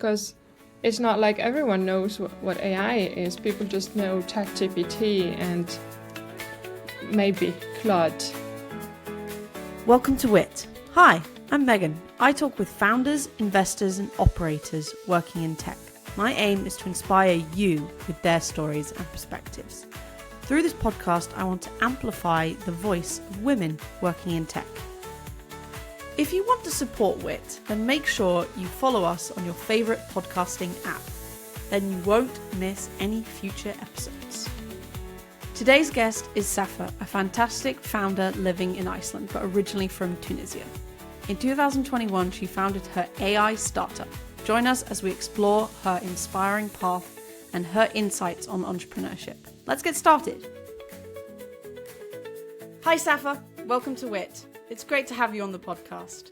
because it's not like everyone knows what AI is. People just know ChatGPT and maybe Claude. Welcome to WITT. Hi, I'm Megan. I talk with founders, investors, and operators working in tech. My aim is to inspire you with their stories and perspectives. Through this podcast, I want to amplify the voice of women working in tech. If you want to support WITT, then make sure you follow us on your favourite podcasting app. Then you won't miss any future episodes. Today's guest is Safa, a fantastic founder living in Iceland, but originally from Tunisia. In 2021, she founded her AI startup. Join us as we explore her inspiring path and her insights on entrepreneurship. Let's get started. Hi, Safa. Welcome to WITT. It's great to have you on the podcast.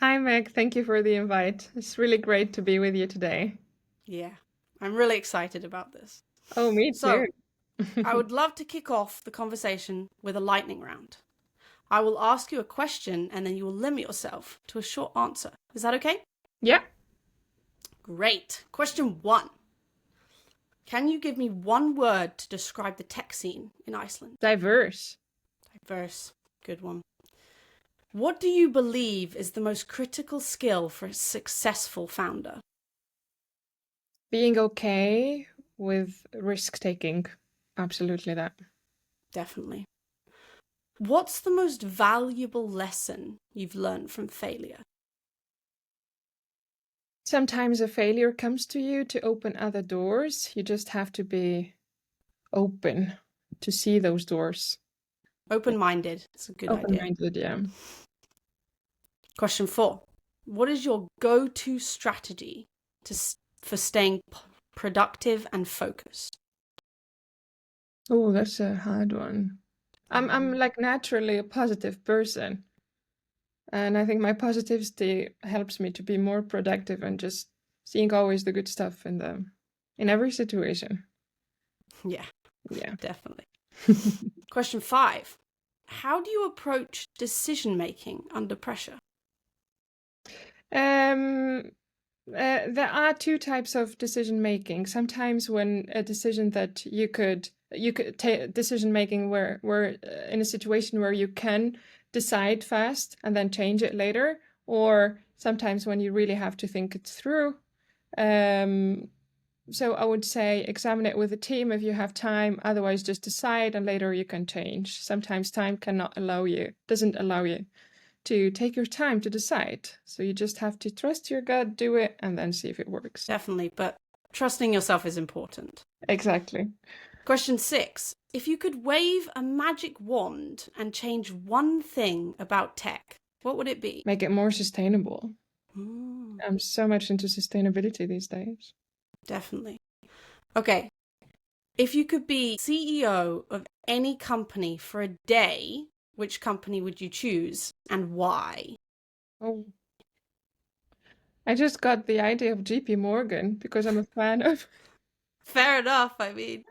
Hi, Meg. Thank you for the invite. It's really great to be with you today. Yeah, I'm really excited about this. Oh, me too. I would love to kick off the conversation with a lightning round. I will ask you a question and then you will limit yourself to a short answer. Is that okay? Yeah. Great. Question 1. Can you give me one word to describe the tech scene in Iceland? Diverse. Diverse. Good one. What do you believe is the most critical skill for a successful founder? Being okay with risk-taking. Absolutely that. Definitely. What's the most valuable lesson you've learned from failure? Sometimes a failure comes to you to open other doors. You just have to be open to see those doors. Open-minded. It's a good idea. Open-minded, yeah. Question 4. What is your go-to strategy for staying productive and focused? Oh, that's a hard one. I'm like naturally a positive person. And I think my positivity helps me to be more productive and just seeing always the good stuff in every situation. Yeah, Yeah. definitely. Question 5. How do you approach decision-making under pressure? There are two types of decision making. Sometimes when a decision that you could take decision making where in a situation where you can decide fast and then change it later, or sometimes when you really have to think it through. So I would say examine it with a team if you have time, otherwise just decide and later you can change. Sometimes time doesn't allow you to take your time to decide. So you just have to trust your gut, do it, and then see if it works. Definitely, but trusting yourself is important. Exactly. Question 6. If you could wave a magic wand and change one thing about tech, what would it be? Make it more sustainable. I'm so much into sustainability these days. Definitely. Okay. If you could be CEO of any company for a day, which company would you choose and why? Oh, I just got the idea of JP Morgan because I'm a fan of. Fair enough, I mean.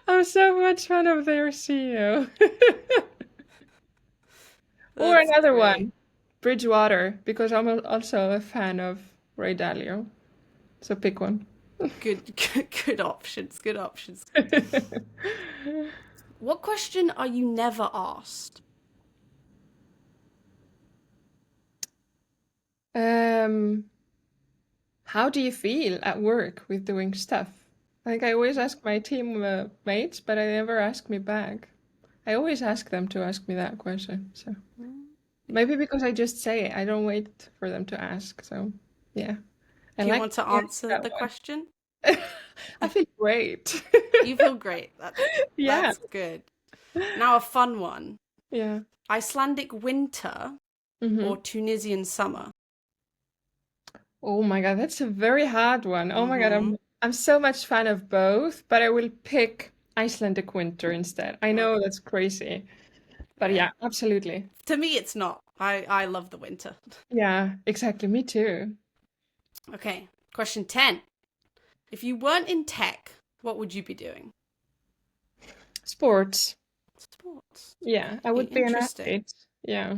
I'm so much fan of their CEO. Or That's another great. one, Bridgewater, because I'm also a fan of Ray Dalio. So pick one. Good options. Good options. What question are you never asked? How do you feel at work with doing stuff? I think I always ask my team mates, but I never ask me back. I always ask them to ask me that question. So maybe because I just say it, I don't wait for them to ask. So yeah. Do you want to answer the question? I feel great. You feel great. Yeah. That's good. Now a fun one. Yeah. Icelandic winter or Tunisian summer? Oh my God, that's a very hard one. Oh my God, I'm so much fan of both, but I will pick Icelandic winter instead. I know that's crazy, but yeah, absolutely. To me, it's not. I love the winter. Yeah, exactly. Me too. Okay, question 10. If you weren't in tech, what would you be doing? Sports. Sports. Yeah, I would be an Interesting. athlete. Yeah.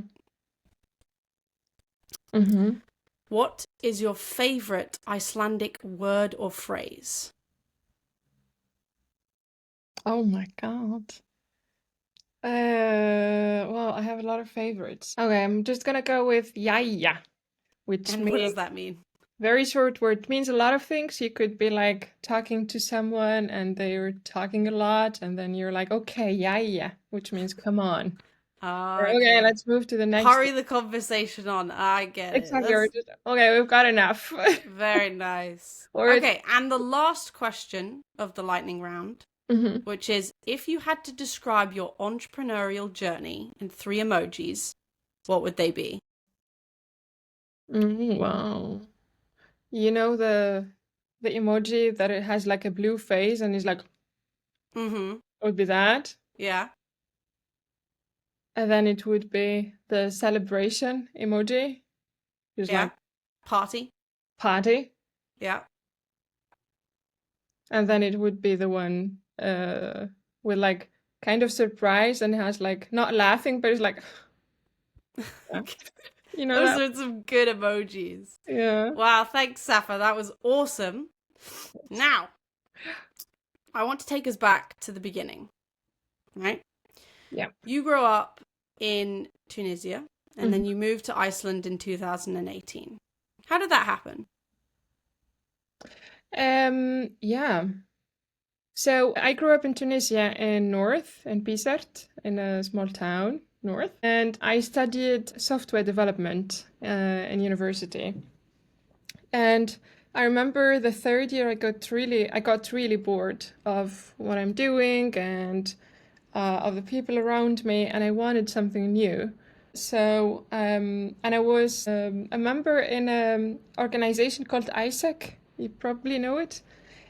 What is your favorite Icelandic word or phrase? Oh my God. Well, I have a lot of favorites. Okay, I'm just gonna go with jæja, which And what means does that mean? very short word. It means a lot of things. You could be like talking to someone and they're talking a lot, and then you're like, okay, jæja, which means come on. Or, okay, Okay. let's move to the next. Hurry the conversation on. I get it. Exactly. Or That's just, okay, we've got enough. very nice. Or it's, Okay, and the last question of the lightning round, Mhm. which is if you had to describe your entrepreneurial journey in 3 emojis, what would they be? Wow. You know the emoji that it has like a blue face and is like, Mm-hmm. would be that. Yeah. And then it would be the celebration emoji, just Yeah. like Party. party. Yeah. And then it would be the one with like kind of surprise and has like not laughing, but it's like, yeah. You know Those that? are some good emojis. Yeah. Wow, thanks, Safa. That was awesome. Now, I want to take us back to the beginning, right? Yeah. You grew up in Tunisia and then Mhm. you moved to Iceland in 2018. How did that happen? Yeah. So I grew up in Tunisia in North, in Bizerte, in a small town north, and I studied software development in university. And I remember the third year I got really bored of what I'm doing and of the people around me, and I wanted something new. So, and I was a member in an organization called ISEC. You probably know it.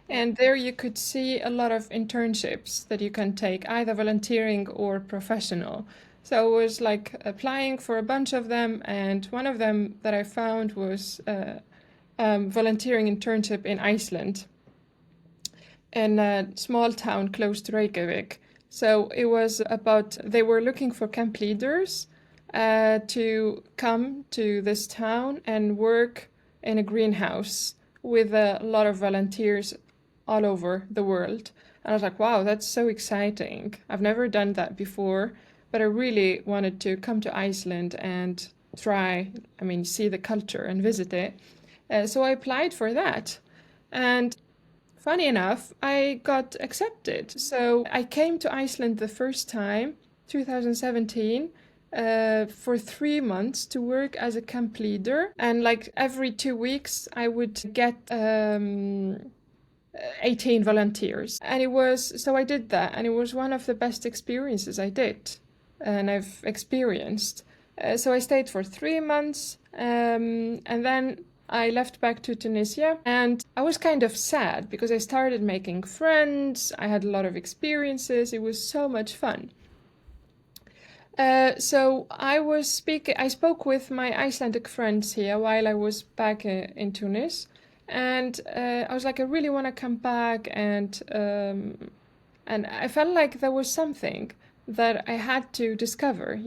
Yeah. And there you could see a lot of internships that you can take, either volunteering or professional. So I was like applying for a bunch of them, and one of them that I found was volunteering internship in Iceland, in a small town close to Reykjavik. So it was about, they were looking for camp leaders to come to this town and work in a greenhouse with a lot of volunteers all over the world. And I was like, wow, that's so exciting. I've never done that before, but I really wanted to come to Iceland and see the culture and visit it. So I applied for that. And funny enough, I got accepted. So I came to Iceland the first time, 2017, for 3 months to work as a camp leader. And like every 2 weeks, I would get 18 volunteers. And so I did that. And it was one of the best experiences I did and I've experienced. So I stayed for 3 months. And then I left back to Tunisia and I was kind of sad because I started making friends. I had a lot of experiences. It was so much fun. So I spoke with my Icelandic friends here while I was back in Tunis. And I was like, I really want to come back. And I felt like there was something that I had to discover.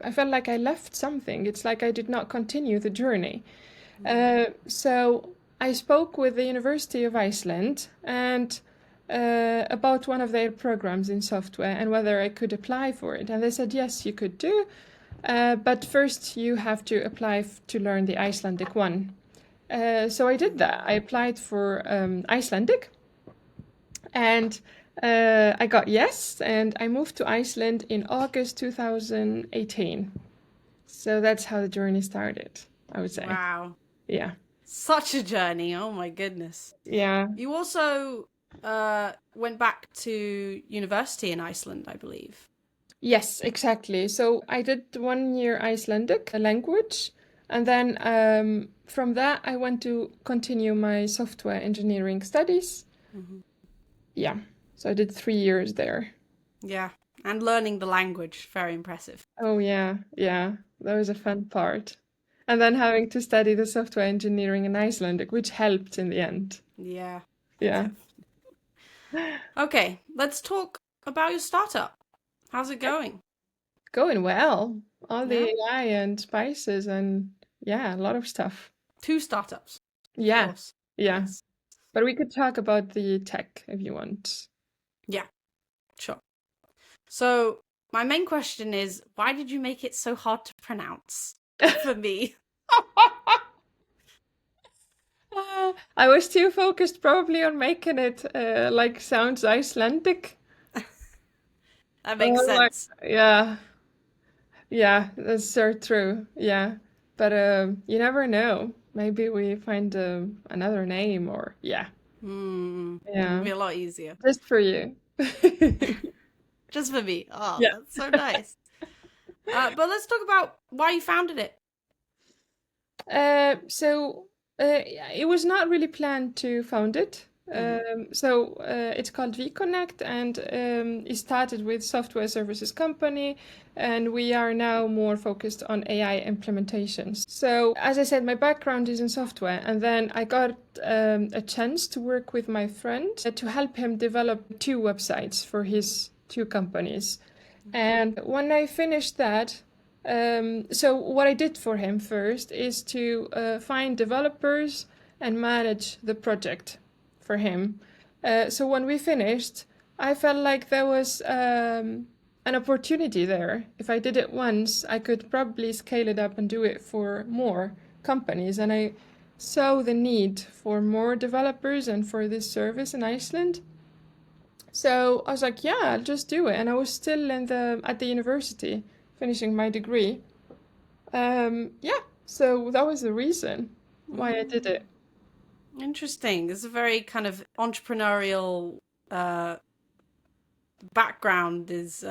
I felt like I left something. It's like I did not continue the journey. So I spoke with the University of Iceland and about one of their programs in software and whether I could apply for it. And they said, yes, you could do. But first you have to apply to learn the Icelandic one. So I did that. I applied for Icelandic and I got yes. And I moved to Iceland in August 2018. So that's how the journey started, I would say. Wow. Yeah. Such a journey. Oh my goodness. Yeah. You also went back to university in Iceland, I believe. Yes, exactly. So I did 1 year Icelandic language, and then from that I went to continue my software engineering studies. Mm-hmm. Yeah, so I did 3 years there. Yeah, and learning the language, very impressive. Oh yeah, yeah, that was a fun part. And then having to study the software engineering in Icelandic, which helped in the end. Yeah. Yeah. Okay, let's talk about your startup. How's it going? Going well. All Yeah. the AI and spices and yeah, a lot of stuff. 2 startups. Of Yeah, course. yeah. Yes. But we could talk about the tech if you want. Yeah, sure. So my main question is, why did you make it so hard to pronounce for me? I was too focused probably on making it like sounds Icelandic. That makes Like, sense. yeah, yeah, that's so true. Yeah, but you never know. Maybe we find another name or yeah, It'll yeah, be a lot easier. just for you. Just for me. Oh, Yeah. that's so nice. But let's talk about why you founded it. So it was not really planned to found it. It's called VConnect, and it started with software services company, and we are now more focused on AI implementations. So as I said, my background is in software, and then I got a chance to work with my friend to help him develop 2 websites for his 2 companies. And when I finished that, so what I did for him first is to find developers and manage the project for him. So when we finished, I felt like there was an opportunity there. If I did it once, I could probably scale it up and do it for more companies. And I saw the need for more developers and for this service in Iceland. So I was like, yeah, I'll just do it. And I was still at the university finishing my degree. Yeah, so that was the reason why I did it. Interesting. It's a very kind of entrepreneurial background. Is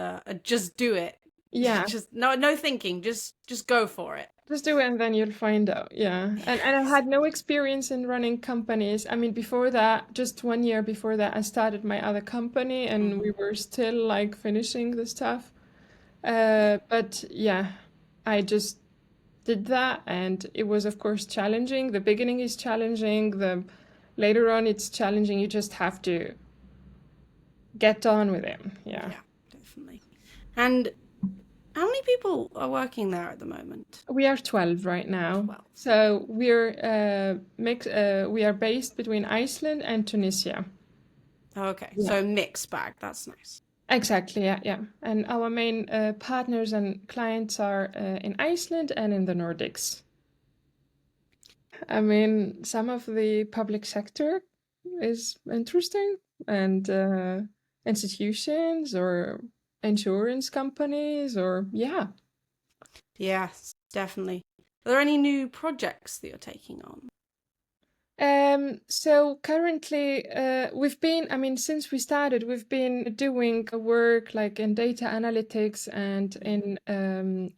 just do it. Yeah, Just no thinking. Just go for it. just do it and then you'll find out. Yeah. And I had no experience in running companies. I mean, before that, just 1 year before that, I started my other company and we were still like finishing the stuff. But yeah, I just did that and it was of course challenging. The beginning is challenging, the later on it's challenging. You just have to get on with it. Yeah. Yeah, definitely. And how many people are working there at the moment? We are 12 right now. 12. So we are based between Iceland and Tunisia. Okay, Yeah. so mixed bag. That's nice. Exactly, yeah, yeah. And our main partners and clients are in Iceland and in the Nordics. I mean, some of the public sector is interesting, and institutions or insurance companies, or yeah. Yes, definitely. Are there any new projects that you're taking on? So currently, I mean, since we started, we've been doing work like in data analytics and in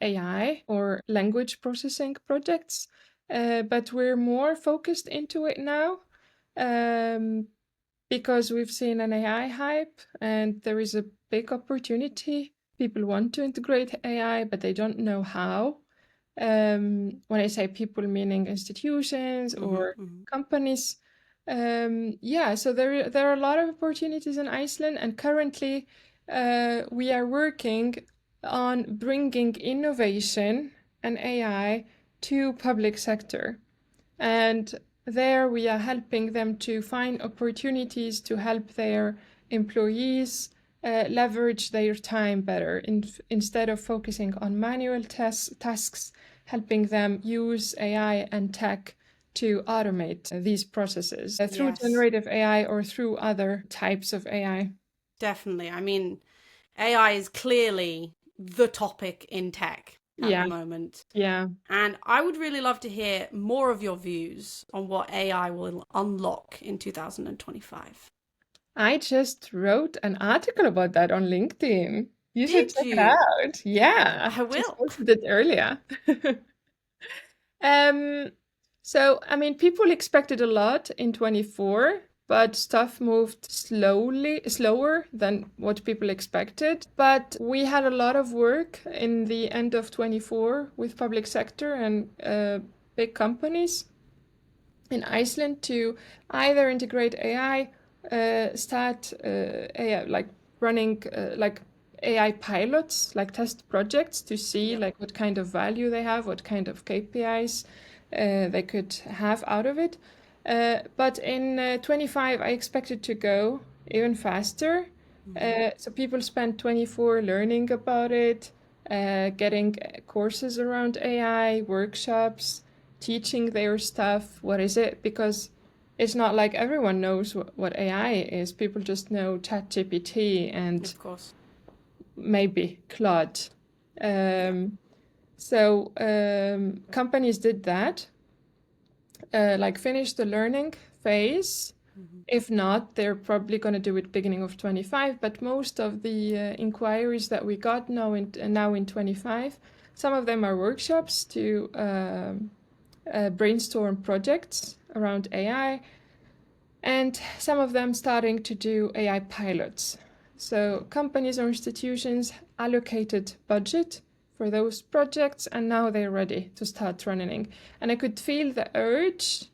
AI or language processing projects, but we're more focused into it now, because we've seen an AI hype and there is a big opportunity. People want to integrate AI, but they don't know how. When I say people, meaning institutions or companies. Yeah, so there are a lot of opportunities in Iceland, and currently we are working on bringing innovation and AI to public sector. And there we are helping them to find opportunities to help their employees leverage their time better instead of focusing on manual tasks, helping them use AI and tech to automate these processes through Yes. generative AI or through other types of AI. Definitely. I mean, AI is clearly the topic in tech at the moment. Yeah. And I would really love to hear more of your views on what AI will unlock in 2025. I just wrote an article about that on LinkedIn. You should Did check it you? out. Yeah, I just will. posted it earlier. So I mean, people expected a lot in 24, but stuff moved slower than what people expected. But we had a lot of work in the end of 24 with public sector and big companies in Iceland to either integrate AI, start AI, like running like AI pilots, like test projects to see like what kind of value they have, what kind of KPIs they could have out of it. But in 25, I expect it to go even faster. So people spend 24 learning about it, getting courses around AI, workshops, teaching their stuff. What is it? Because it's not like everyone knows what AI is. People just know ChatGPT and Of course. maybe Claude. So companies did that, like finish the learning phase. If not, they're probably going to do it beginning of 25. But most of the inquiries that we got now in 25, some of them are workshops to brainstorm projects around AI, and some of them starting to do AI pilots. So companies or institutions allocated budget for those projects, and now they're ready to start running. And I could feel the urge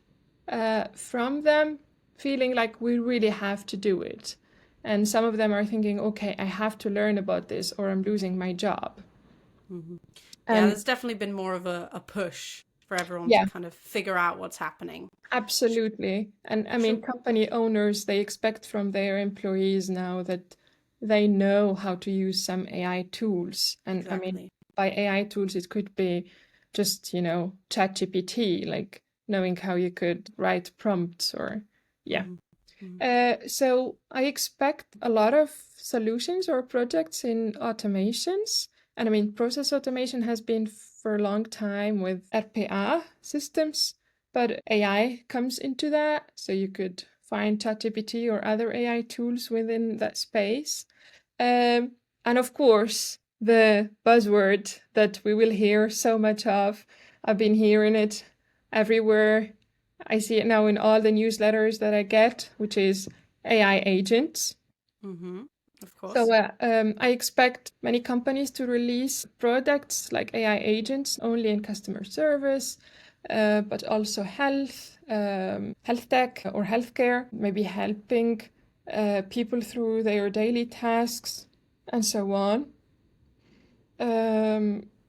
from them, feeling like we really have to do it. And some of them are thinking, okay, I have to learn about this or I'm losing my job. Yeah, And there's definitely been more of a push for everyone yeah, to kind of figure out what's happening. absolutely. And I mean, company owners, they expect from their employees now that they know how to use some AI tools. And I mean, Exactly. by AI tools, it could be just, ChatGPT, like knowing how you could write prompts or, yeah. So I expect a lot of solutions or projects in automations. And I mean, process automation has been for a long time with RPA systems, but AI comes into that. So you could find ChatGPT or other AI tools within that space. And of course, the buzzword that we will hear so much of, I've been hearing it everywhere. I see it now in all the newsletters that I get, which is AI agents. Of course. So I expect many companies to release products like AI agents only in customer service, but also health tech or healthcare, maybe helping people through their daily tasks and so on.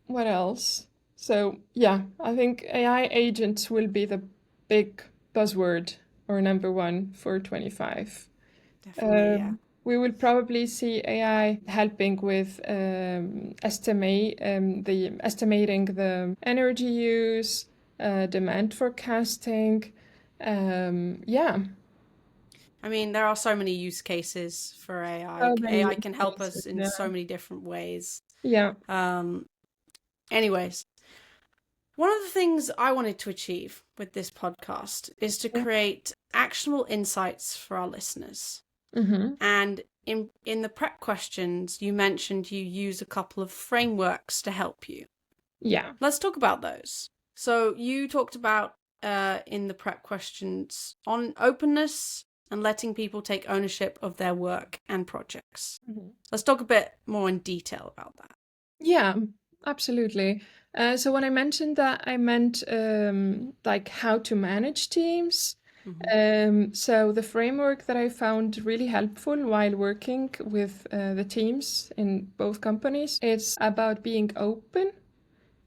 What else? So yeah, I think AI agents will be the big buzzword or number one for 25. Definitely, yeah. We will probably see AI helping with estimating the energy use, demand forecasting. Yeah, I mean, there are so many use cases for AI. so many AI use can help cases us in so now. many different ways. Yeah. Anyways, one of the things I wanted to achieve with this podcast is to Yeah. create actionable insights for our listeners. Mm-hmm. And in the prep questions, you mentioned you use a couple of frameworks to help you. Yeah. Let's talk about those. So you talked about in the prep questions on openness and letting people take ownership of their work and projects. Let's talk a bit more in detail about that. Yeah, absolutely. So when I mentioned that, I meant like how to manage teams. So the framework that I found really helpful while working with the teams in both companies, it's about being open,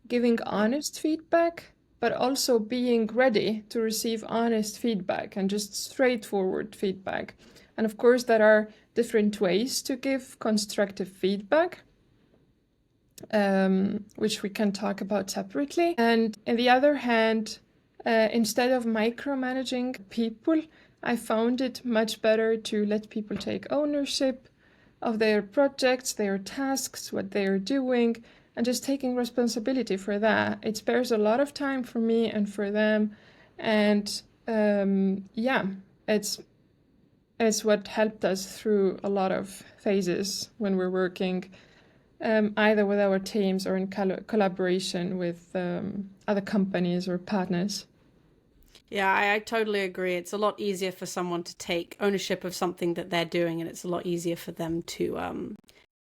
giving honest feedback, but also being ready to receive honest feedback and just straightforward feedback. And of course, there are different ways to give constructive feedback, which we can talk about separately. And on the other hand, instead of micromanaging people, I found it much better to let people take ownership of their projects, their tasks, what they're doing, and just taking responsibility for that. It spares a lot of time for me and for them. And yeah, it's what helped us through a lot of phases when we're working either with our teams or in collaboration with other companies or partners. Yeah, I totally agree. It's a lot easier for someone to take ownership of something that they're doing, and it's a lot easier for them to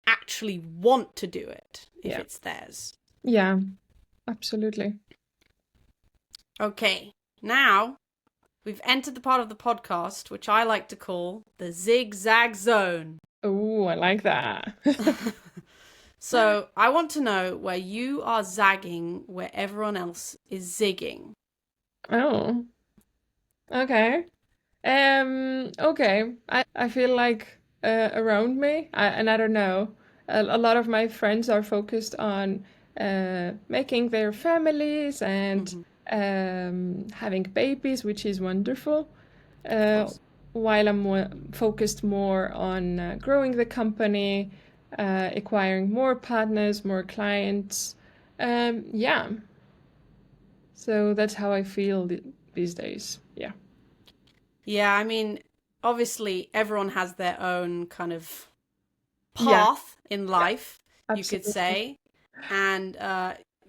actually want to do it if it's theirs. Yeah, absolutely. Okay, now we've entered the part of the podcast which I like to call the zigzag zone. Oh, I like that. So I want to know where you are zagging where everyone else is zigging. Oh, okay. Okay. I feel like around me, and I don't know, a lot of my friends are focused on making their families and Hmm. having babies, which is wonderful. Of Uh, course. while I'm more focused more on growing the company, acquiring more partners, more clients. Yeah, so that's how I feel these days. Yeah. Yeah, I mean, obviously everyone has their own kind of Yeah, path in yeah, life, you could absolutely. say, and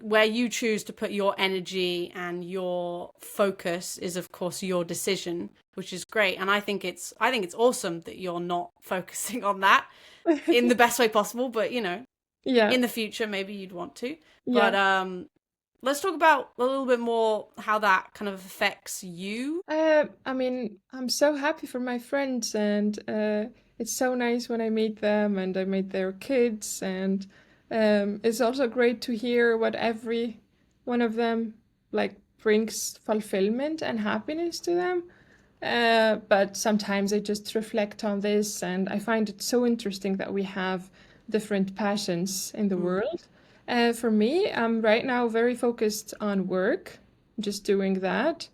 where you choose to put your energy and your focus is, of course, your decision, which is great. And I think it's awesome that you're not focusing on that in the best way possible. But Yeah, in the future, maybe you'd want to. But yeah. let's talk about a little bit more how that kind of affects you. I mean, I'm so happy for my friends, and it's so nice when I meet them and I meet their kids, and it's also great to hear what every one of them like brings fulfillment and happiness to them. But sometimes I just reflect on this, and I find it so interesting that we have different passions in the Mm, world. For me, I'm right now very focused on work, just doing that.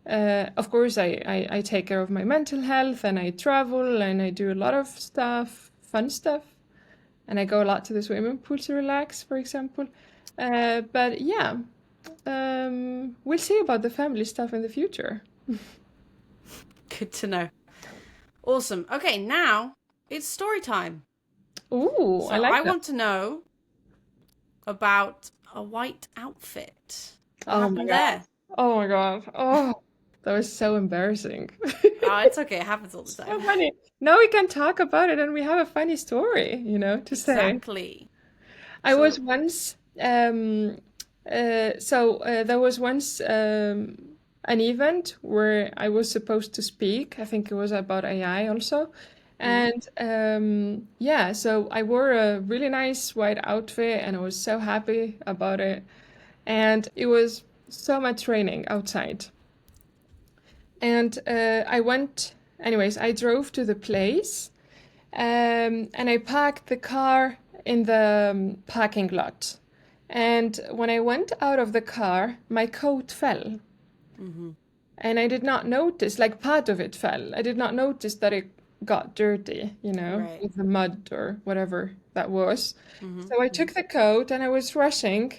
Of course, I take care of my mental health and I travel and I do a lot of stuff, fun stuff, and I go a lot to the swimming pool to relax, for example. But yeah, we'll see about the family stuff in the future. good to know. Awesome. Okay, now it's story time. Ooh, I So like I that. want to know about a white outfit. What Oh my happened God. there? Oh my God. Oh, that was so embarrassing. Oh, it's okay. It happens all the So time. funny. Now we can talk about it and we have a funny story, to say. Exactly. I was So, once, there was once an event where I was supposed to speak. I think it was about AI also. mhm. And yeah, so I wore a really nice white outfit and I was so happy about it. And it was so much raining outside. And I drove to the place and I parked the car in the parking lot. And when I went out of the car, my coat fell. Mhm. And I did not notice, like part of it fell. I did not notice that it got dirty, Right. with the mud or whatever that was. Mhm. So I Mhm. took the coat and I was rushing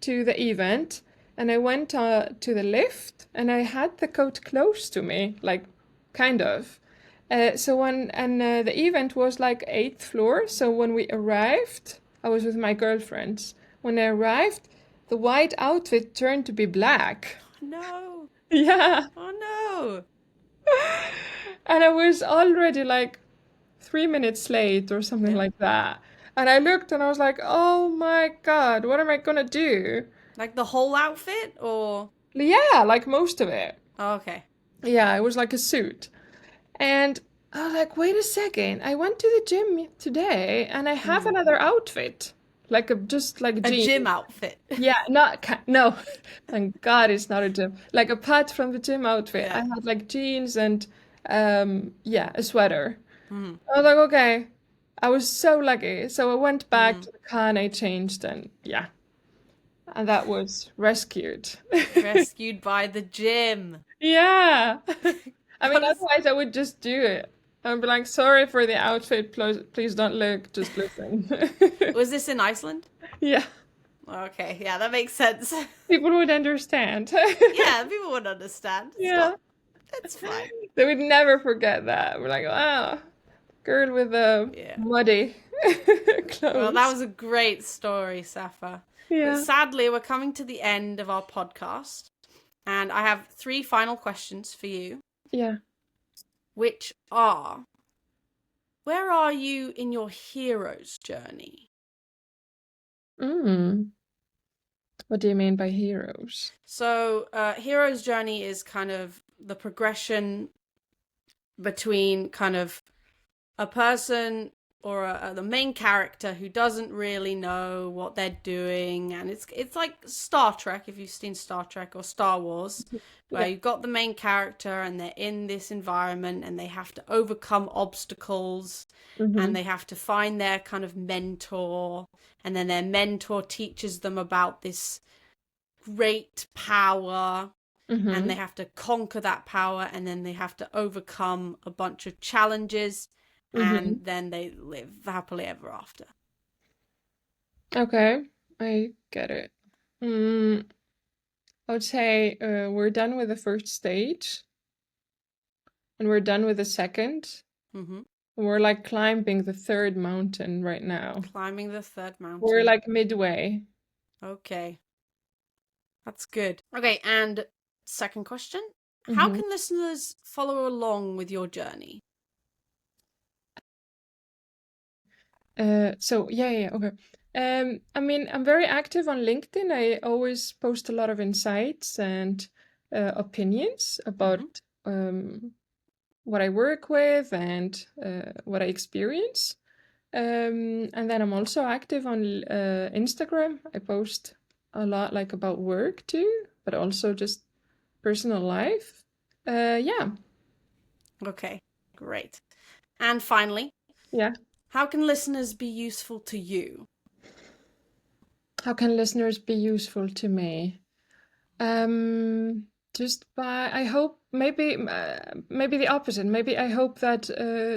to the event. And I went to the lift and I had the coat close to me, like kind of. The event was like eighth floor. So when we arrived, I was with my girlfriends. When I arrived, the white outfit turned to be black. No. Yeah. Oh no. And I was already like 3 minutes late or something Yeah. like that. And I looked and I was like, oh my God, what am I gonna do? Like the whole outfit or Yeah, like most of it. oh, okay. Yeah, it was like a suit. And I was like, wait a second. I went to the gym today and I have Mhm. another outfit. Just like A gym jeans. outfit. Yeah, no. Thank God it's not a gym. Like apart from the gym outfit, I Yeah. had like jeans and yeah, a sweater. Mhm. I was like, okay. I was so lucky. So I went back Mhm. to the car and I changed and yeah. And that was rescued. Rescued by the gym. Yeah. I mean, Gotta otherwise I would just do it. I'd be like, sorry for the outfit. Please don't look. Just listen. Was this in Iceland? Yeah. Okay, yeah, that makes sense. People would understand. Yeah, people would understand. It's Yeah. not. It's fine. They would never forget that. We're like, wow, girl with the Yeah. muddy Well, that clothes. was a great story, Safa. But Yeah. sadly, we're coming to the end of our podcast, and I have three final questions for you, Yeah. which are: where are you in your hero's journey? Mm. What do you mean by heroes? So, hero's journey is kind of the progression between kind of a person the main character who doesn't really know what they're doing, and it's like Star Trek, if you've seen Star Trek or Star Wars, where you've got the main character and they're in this environment and they have to overcome obstacles, and they have to find their kind of mentor, and then their mentor teaches them about this great power, and they have to conquer that power, and then they have to overcome a bunch of challenges, and then they live happily ever after. Okay, I get it. I would say we're done with the first stage, and we're done with the second. We're like climbing the third mountain right now. Climbing the third mountain. We're like midway. Okay. That's good. Okay, and second question. How can listeners follow along with your journey? Okay. I mean, I'm very active on LinkedIn. I always post a lot of insights and opinions about what I work with and what I experience. And then I'm also active on Instagram. I post a lot like about work too, but also just personal life. Yeah. Okay, great. And finally, how can listeners be useful to you? How can listeners be useful to me? Just by, I hope, maybe the opposite. Maybe I hope that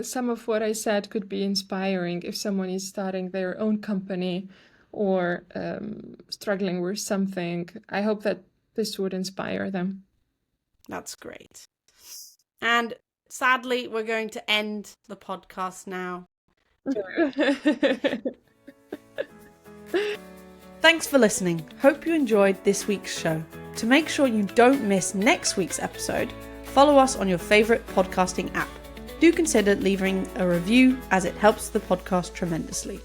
some of what I said could be inspiring if someone is starting their own company or struggling with something. I hope that this would inspire them. That's great. And sadly, we're going to end the podcast now. Thanks for listening. Hope you enjoyed this week's show. To make sure you don't miss next week's episode, follow us on your favourite podcasting app. Do consider leaving a review as it helps the podcast tremendously.